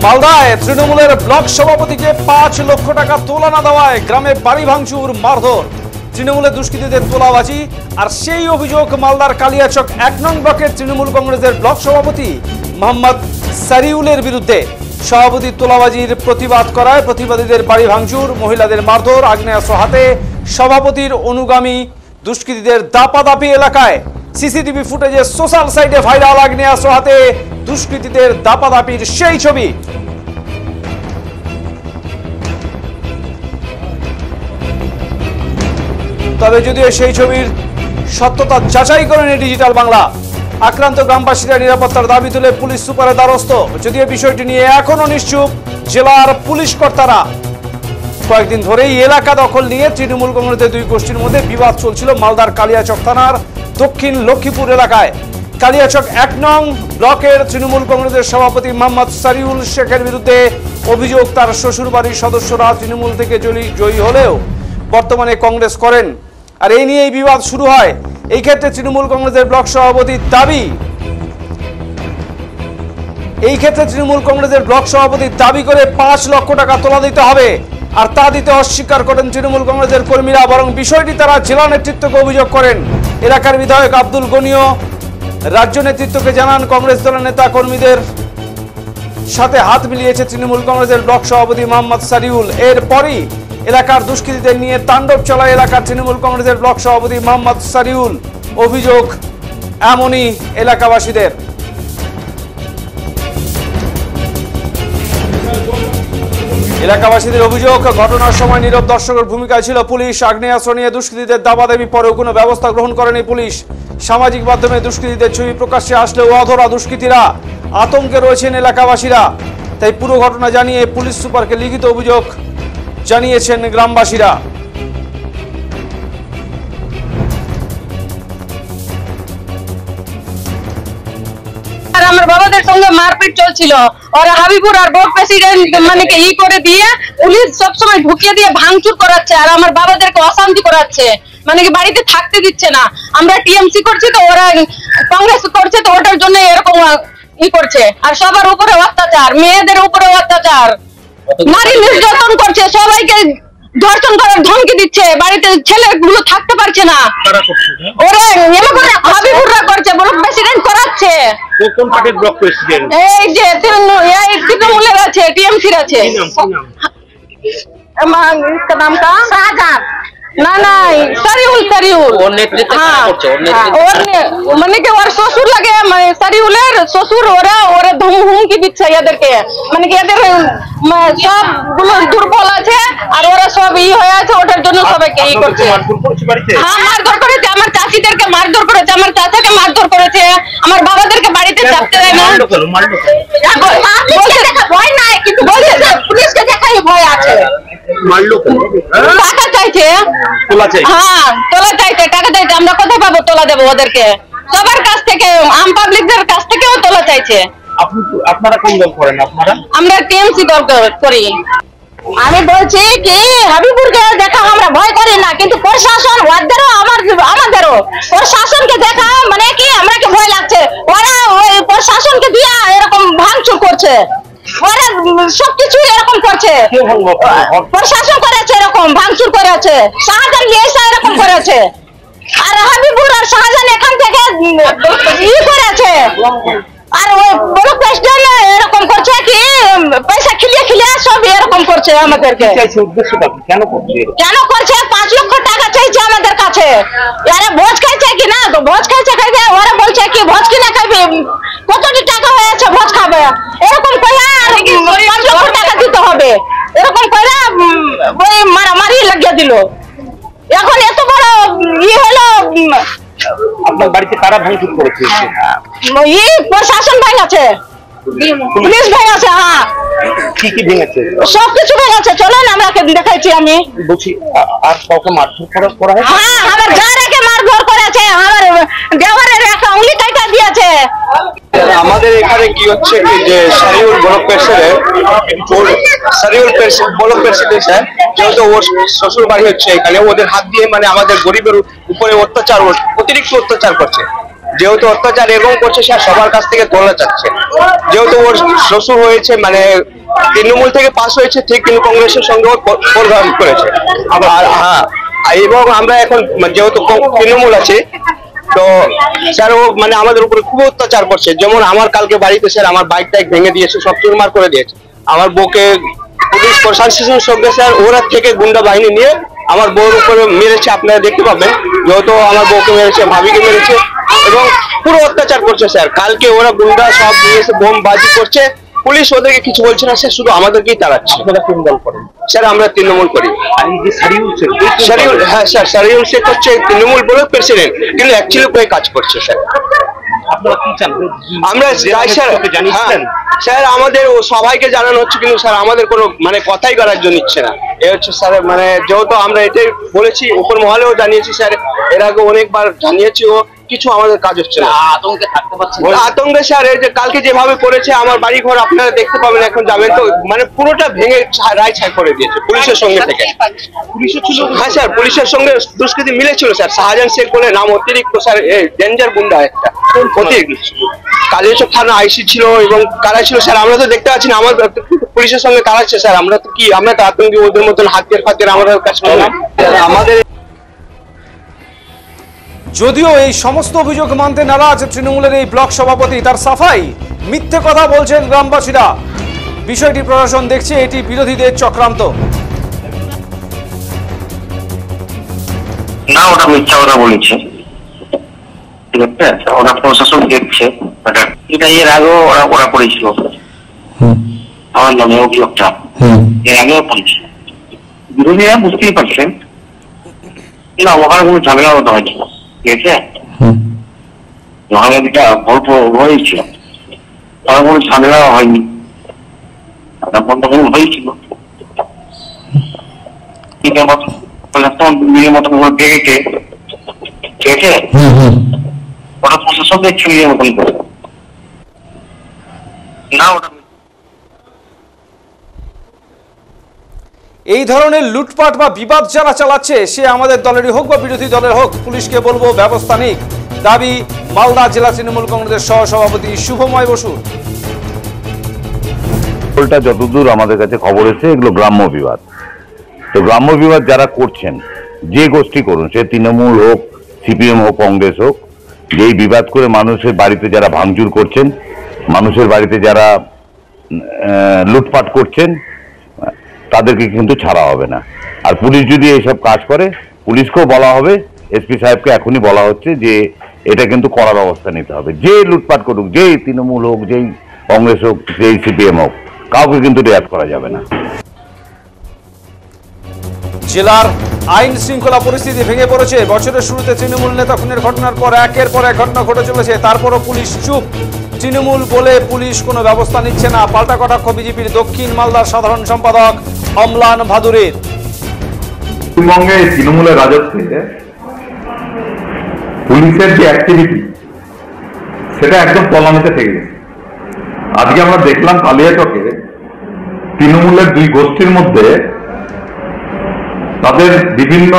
মালদায় তৃণমূলের ব্লক সভাপতিকে ৫ লক্ষ টাকা তোলা না দেওয়ায় গ্রামে বাড়ি ভাঙচুর মারধর। তৃণমূলের দুষ্কৃতীদের তোলাবাজি আর সেই অভিযোগ মালদার কালিয়াচক ১ নং ব্লকের তৃণমূল কংগ্রেসের ব্লক সভাপতি মোহাম্মদ সারিউলের বিরুদ্ধে। সভাপতির তোলাবাজির প্রতিবাদ করায় প্রতিবাদীদের বাড়ি ভাঙচুর, মহিলাদের মারধর, আগ্নেয়াস্ত্র হাতে। সভাপতির অনুগামী দুষ্কৃতীদের দাপাদাপি এলাকায় সিসিটিভি ফুটেজে সোশ্যাল সাইটে ভাইরাল আগ্নেয়াস্ত্র হাতে দুষ্কৃতীদের দাপাদাপির সেই ছবি। তবে যদিও সেই ছবির সত্যতা যাচাই করেনি ডিজিটাল বাংলা। আক্রান্ত গ্রামবাসীরা নিরাপত্তার দাবি তুলে পুলিশ সুপারের দ্বারস্থ। যদিও বিষয়টি নিয়ে এখনো নিশ্চুপ জেলার পুলিশ কর্তারা। কয়েকদিন ধরেই এলাকা দখল নিয়ে তৃণমূল কংগ্রেসের দুই গোষ্ঠীর মধ্যে বিবাদ চলছিল মালদার কালিয়াচক থানার দক্ষিণ লক্ষ্মীপুর এলাকায়। কালিয়াচক ১ নং ব্লকের তৃণমূল কংগ্রেসের সভাপতি মোহাম্মদ সারিউল শেখের বিরুদ্ধে অভিযোগ তার শ্বশুরবাড়ির সদস্যরা তৃণমূল থেকে জয়ী হলেও বর্তমানে কংগ্রেস করেন। আর এই নিয়েই বিবাদ শুরু হয়। এই ক্ষেত্রে তৃণমূল কংগ্রেসের ব্লক সভাপতির দাবি করে ৫ লক্ষ টাকা তোলা দিতে হবে, আর তা দিতে অস্বীকার করেন তৃণমূল কংগ্রেসের কর্মীরা। বরং বিষয়টি তারা জেলা নেতৃত্বকে অভিযোগ করেন। এলাকার বিধায়ক আব্দুল গনিও রাজ্য নেতৃত্বকে জানান, কংগ্রেস দলের নেতা কর্মীদের সাথে হাত মিলিয়েছে তৃণমূল কংগ্রেসের ব্লক সভাপতি মোহাম্মদ সারিউল। এরপরই এলাকার দুষ্কৃতীদের নিয়ে তাণ্ডব চলায় এলাকার তৃণমূল কংগ্রেসের ব্লক সভাপতি মোহাম্মদ সারিউল। অভিযোগ এমনই এলাকাবাসীদের। এলাকাবাসীদের অভিযোগ, ঘটনার সময় নীরব দর্শকের ভূমিকায় ছিল পুলিশ। আগ্নেয়াস্ত্র নিয়ে দুষ্কৃতীদের দাবাদাবি পরেও কোনো ব্যবস্থা গ্রহণ করেনি পুলিশ। সামাজিক মাধ্যমে দুষ্কৃতীদের ছবি প্রকাশ্যে আসলেও অধরা দুষ্কৃতীরা। আতঙ্কে রয়েছেন এলাকাবাসীরা। তাই পুরো ঘটনা জানিয়ে পুলিশ সুপারকে লিখিত অভিযোগ জানিয়েছেন গ্রামবাসীরা। আমার বাবাদের সঙ্গে মারপিট চলছিল, ওরা হাবিবুর আর ব্লক প্রেসিডেন্ট মানে ই করে দিয়ে পুলিশ সবসময় ঢুকিয়ে দিয়ে ভাঙচুর করাচ্ছে আর আমার বাবাদেরকে অশান্তি করাচ্ছে, মানে কি বাড়িতে থাকতে দিচ্ছে না। আমরা টিএমসি করছি তো ওরা কংগ্রেস করছে, তো ওটার জন্য এরকম ই করছে। আর সবার উপরে অত্যাচার, মেয়েদের উপরে অত্যাচার, নারী নির্যাতন করছে, সবাইকে ধর্ষণ করার ধমকি দিচ্ছে, বাড়িতে ছেলেগুলো থাকতে পারছে না। ওরা হাবিবুররা করছে, ব্লক প্রেসিডেন্ট করাচ্ছে। কোন পার্টির ব্লক প্রেসিডেন্ট? এই যে তৃণমূলের আছে, টিএমসির আছে। নাম কা শাহজাহান না না সারিউল ওর নেতৃত্বে কারা করছে? মানে কি ওর শ্বশুর লাগে, সারিউলের শ্বশুর। ওরা হুমকি দিচ্ছে এদেরকে, মানে কি এদের সবগুলো দুর্বল আছে আর ওরা সব হয়ে আছে, ওটার জন্য সবাইকে করছে। হ্যাঁ, মারধর করেছে, আমার চাচিদেরকে মারধর করেছে, আমার চাচাকে মারধর করেছে, আমার বাবাদেরকে বাড়িতে চাপতে দেয় না। ভয় নাই, কিন্তু বলছে পুলিশকে দেখাই ভয় আছে। টাকা চাইছে, হ্যাঁ তোলা চাইছে, টাকা চাইছে। আমরা কোথায় পাবো তোলা দেবো ওদেরকে? সবার কাছ থেকে, আম পাবলিকদের কাছ থেকেও তোলা চাইছে। আপনারা কোন দল করেন? আমরা টিএমসি দল করি। আমি বলছি কি হাবিবুরকে দেখা আমরা ভয় করি না, কিন্তু প্রশাসন ওদেরও আমাদেরও প্রশাসনকে দেখা মানে কি আমরা কি ভয় লাগছে। ওরা ওই প্রশাসনকে দিয়া এরকম ভাঙচুর করছে, ওরা সবকিছু এরকম করছে। প্রশাসন করেছে এরকম ভাঙচুর করেছে, শাহজাহান লিয়েসা এরকম করেছে, আর হাবিবুর আর শাহজাহান এখান থেকে করেছে। আর ওই ব্লক প্রেসিডেন্ট এরকম করছে কি পয়সা খিলিয়ে সব এরকম করছে আমাদেরকে। কেন করছে? ৫ লক্ষ টাকা চাইছে আমাদের কাছে। এরা ভোজ খাইছে কি না, তো ভোজ খাইছে ওরা বলছে কি ভোজ কিনা খাইবে, কতটি টাকা হয়েছে ভোজ খাবে, এরকম করে ৫ লক্ষ টাকা দিতে হবে, এরকম করে ওই মারামারি লাগিয়ে দিল। এখন এত বড় হলো। আপনার বাড়িতে কারা ভাঙচুর করেছে? প্রশাসন ভেঙেছে, পুলিশ ভেঙেছে। হ্যাঁ, কি কি ভেঙেছে? সবকিছু ভেঙেছে। চলেন আমরা দেখাইছি। আমি বলছি আর কাউকে মারধর করা হয়? হ্যাঁ, আমার যারাকে মারধর করেছে, আমার দেওয়ারের একটা উঙ্গলি কাটা দিয়েছে। আমাদের এখানে কি হচ্ছে কি যে সারিউল ব্লক প্রেসিডেন্ট যেহেতু ওর শ্বশুর বাড়ি হচ্ছে এখানে, ওদের হাত দিয়ে মানে আমাদের গরিবের উপরে অত্যাচার, অতিরিক্ত অত্যাচার করছে। যেহেতু অত্যাচার এরকম করছে স্যার সবার কাছ থেকে তোলা যাচ্ছে, যেহেতু ওর শ্বশুর হয়েছে মানে তৃণমূল থেকে পাস হয়েছে ঠিক, কিন্তু কংগ্রেসের সঙ্গে প্রোগ্রাম করেছে আর হ্যাঁ, এবং আমরা এখন যেহেতু তৃণমূল আছে তো স্যার ও মানে আমাদের উপরে খুব অত্যাচার করছে। যেমন আমার কালকে বাড়িতে স্যার আমার বাইক টাইক ভেঙে দিয়েছে, সব চুরমার করে দিয়েছে। আমার বউকে পুলিশ প্রশাসনের সঙ্গে স্যার ওরা থেকে গুন্ডা বাহিনী নিয়ে আমার বউর উপরে মেরেছে, আপনারা দেখতে পাবেন। যেহেতু আমার বউকে মেরেছে, ভাবিকে মেরেছে এবং পুরো অত্যাচার করছে স্যার। কালকে ওরা গুন্ডা সব নিয়ে এসে বোম বাজি করছে, পুলিশ ওদেরকে কিছু বলছে না স্যার, শুধু আমাদেরকেই তাড়াচ্ছে। আপনারা কোন দল করেন? স্যার আমরা তৃণমূল করি। আর এই যে সারিউল শেখ, সারিউল, হ্যাঁ স্যার সারিউল শেখ হচ্ছে তৃণমূল বলে প্রেসিডেন্ট, কিন্তু অ্যাকচুয়ালি করে কাজ করছে স্যার। আপনারা কি চান? আমরা যাই স্যার, জানিয়েছিলেন? হ্যাঁ, স্যার আমাদের সবাইকে জানানো হচ্ছে, কিন্তু স্যার আমাদের কোনো মানে কথাই করার জন্য নিচ্ছে না। এ হচ্ছে স্যার মানে যেহেতু আমরা এটাই বলেছি, উপর মহলেও জানিয়েছি স্যার, এর আগে অনেকবার জানিয়েছি, ও কিছু আমাদের কাজ হচ্ছে না। আতঙ্কে থাকতে পারছেন? আতঙ্কে স্যার এই যে কালকে যেভাবে করেছে আমার বাড়ি ঘর আপনারা দেখতে পাবেন, এখন যাবেন তো মানে পুরোটা ভেঙে রায় ছাই করে দিয়েছে পুলিশের সঙ্গে থেকে। পুলিশও ছিল? হ্যাঁ স্যার, পুলিশের সঙ্গে দুষ্কৃতী মিলেছিল স্যার। শাহজাহান শেখ বলে নাম, অতিরিক্ত স্যার ডেঞ্জার গুন্ডা একটা, অতিরিক্ত কালিয়াচক থানা আইসি ছিল এবং কারা ছিল স্যার আমরা তো দেখতে পাচ্ছি না। আমার পুলিশের সঙ্গে কারাচ্ছে স্যার, আমরা তো কি আমরা তো আতঙ্কি, ওদের মতন হাতিয়ার ফাতিয়ার আমাদের কাছে আমাদের। যদিও এই সমস্ত অভিযোগ মানতে নারাজ তৃণমূলের এই ব্লক সভাপতি, তার সাফাই, মিথ্যে কথা বলছেন গ্রামবাসীরা। বিষয়টি প্রশাসন দেখছে এটি বিরোধীদের চক্রান্ত। না, ওটা মিথ্যা কথা বলেছে, ঠিক আছে, ওরা প্রশাসন দেখছে। এটা এর আগেও ওরা করেছিল আমার নামে অভিযোগটা, এর আগেও করেছে। বিরোধীরা বুঝতেই পারছেন না, ওখানে কোনো ঝামেলা হতে হয়নি, ঠিক আছে। মহানদীটা গল্প হয়েছিল, ওখানে কোনো ঝামেলা হয়নি, হয়েছিল ঠিক আছে, মতন দেখেছে, ঠিক আছে। ওটা প্রশাসন দেখছে নিজের মতন করে, না ওটা। এই ধরনের লুটপাট বা বিবাদ যারা চালাচ্ছে, সে আমাদের দলেরই হোক বা বিরোধী দলের হোক, পুলিশকে বলবো ব্যবস্থা নিক। দাবি মালদা জেলা তৃণমূল কংগ্রেসের সহসভাপতি শুভময় বসুর। যতদূর আমাদের কাছে খবর এসেছে, এগুলো গ্রাম্য বিবাদ। তো গ্রাম্য বিবাদ যারা করছেন, যে গোষ্ঠী করুন, সে তৃণমূল হোক, সিপিএম হোক, কংগ্রেস হোক, যেই বিবাদ করে মানুষের বাড়িতে যারা ভাঙচুর করছেন, মানুষের বাড়িতে যারা লুটপাট করছেন, তাদেরকে কিন্তু ছাড়া হবে না। আর পুলিশ যদি এইসব কাজ করে, পুলিশকেও বলা হবে, এসপি সাহেবকে এখনই বলা হচ্ছে যে এটা কিন্তু কড়া ব্যবস্থা নিতে হবে। যে লুটপাট করুক, যেই তৃণমূল হোক, যেই কংগ্রেস হোক, যেই সিপিএম হোক, কাউকে কিন্তু রেয়াত করা যাবে না। জেলার আইন শৃঙ্খলা পরিস্থিতি ভেঙে পড়েছে। বছরের শুরুতে তৃণমূল নেতা খুনের ঘটনার পর একের পর এক ঘটনা ঘটে চলেছে, তারপরও পুলিশ চুপ। তৃণমূল বলে পুলিশ কোনো ব্যবস্থা নিচ্ছে না, পাল্টা কটাক্ষ বিজেপির দক্ষিণ মালদার সাধারণ সম্পাদক অম্লান ভাদুরীর। পশ্চিমবঙ্গে তৃণমূলের রাজত্বে পুলিশের যে অ্যাক্টিভিটি, সেটা একদম তলানিতে থেকে গেছে। আজকে আমরা দেখলাম কালিয়াচকে তৃণমূলের দুই গোষ্ঠীর মধ্যে তাদের বিভিন্ন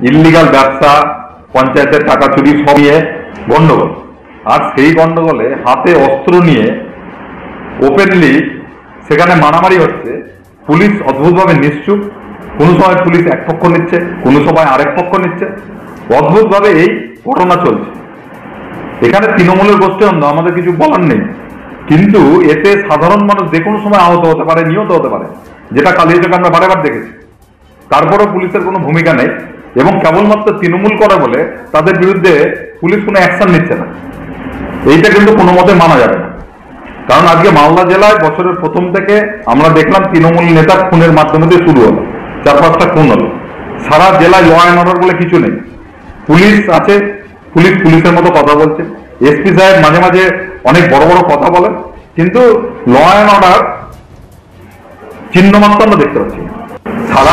ইল্লিগাল ব্যবসা, পঞ্চায়েতের টাকা চুরি সব নিয়ে গন্ডগোল। আর সেই গন্ডগোলে হাতে অস্ত্র নিয়ে ওপেনলি সেখানে মারামারি হচ্ছে। পুলিশ অদ্ভুতভাবে নিশ্চুপ, কোনো সময় পুলিশ এক পক্ষ নিচ্ছে, কোনো সময় আরেক পক্ষ নিচ্ছে, অদ্ভুতভাবে এই ঘটনা চলছে। এখানে তৃণমূলের গোষ্ঠী অন্ধ, আমাদের কিছু বলার নেই, কিন্তু এতে সাধারণ মানুষ যে কোনো সময় আহত হতে পারে, নিহত হতে পারে, যেটা কালিয়াচকে আমরা বারবার দেখেছি। তারপরেও পুলিশের কোনো ভূমিকা নেই এবং কেবলমাত্র তৃণমূল করে বলে তাদের বিরুদ্ধে পুলিশ কোনো অ্যাকশন নিচ্ছে না। এইটা কিন্তু কোনো মতে মানা যাবে না। কারণ আজকে মালদা জেলায় বছরের প্রথম থেকে আমরা দেখলাম তৃণমূল নেতার খুনের মাধ্যমে দিয়ে শুরু হলো, 4-5টা খুন হলো। সারা জেলায় ল অ্যান্ড অর্ডার বলে কিছু নেই। পুলিশ আছে, পুলিশের মতো কথা বলছে। এসপি সাহেব মাঝে মাঝে অনেক বড় বড় কথা বলেন, কিন্তু ল অ্যান্ড অর্ডার চিহ্ন মাত্র আমরা দেখতে পাচ্ছি। সারা